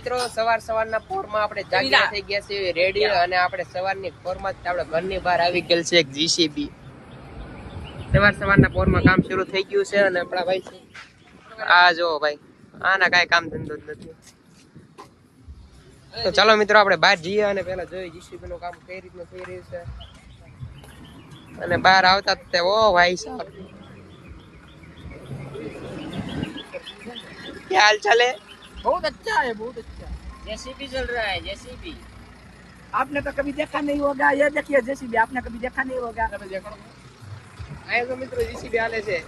મિત્રો સવારના પોરમાં આપણે જાગીને થઈ ગયા છે રેડી અને આપણે સવારની પોરમાં આપણે ઘરની બહાર આવી ગયેલ છે એક જીસીબી. સવારના પોરમાં કામ શરૂ થઈ ગયું છે અને આપણા ભાઈ છે આ જો ભાઈ આના કાંઈ કામ ધંધો જ નથી. તો ચાલો મિત્રો આપણે બહાર જઈએ અને પેલા જોઈએ જીસીબી નું કામ કઈ રીતનું થઈ રહ્યું છે. અને બહાર આવતા તે ઓ ભાઈ સાહેબ क्या हाल चाल है? बहुत अच्छा है, बहुत अच्छा। जेसीबी चल रहा है, जेसीबी। आपने तो कभी देखा नहीं होगा, ये देखिए जेसीबी, आपने कभी देखा नहीं होगा। आए तो मित्रों जीसीबी हाले છે.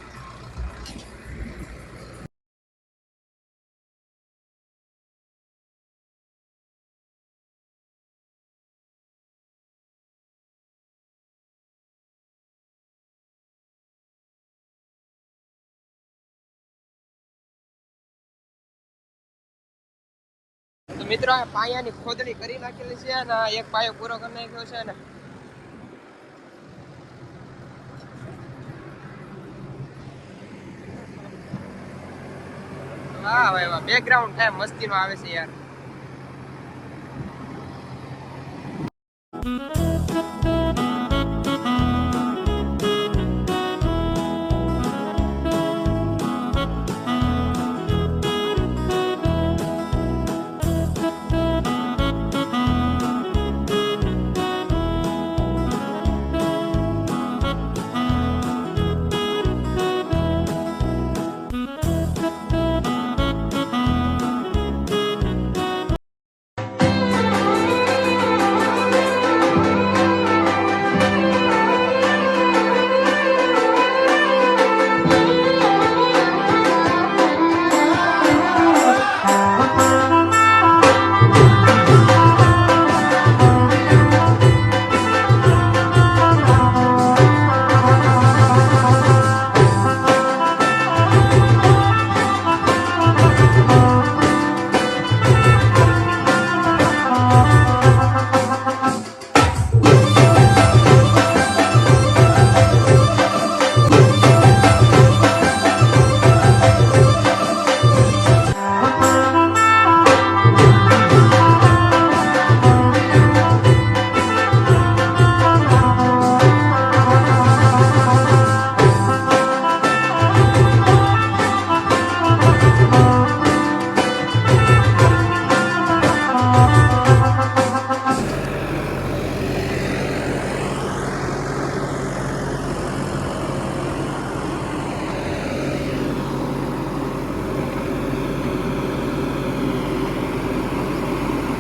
તો મિત્રો આ પાયાની ખોદણી કરી નાખેલી છે અને એક પાયો પૂરો કરી નાખ્યો છે ને વાહ ભાઈ વાહ બેકગ્રાઉન્ડ થાય મસ્તીનો આવે છે યાર.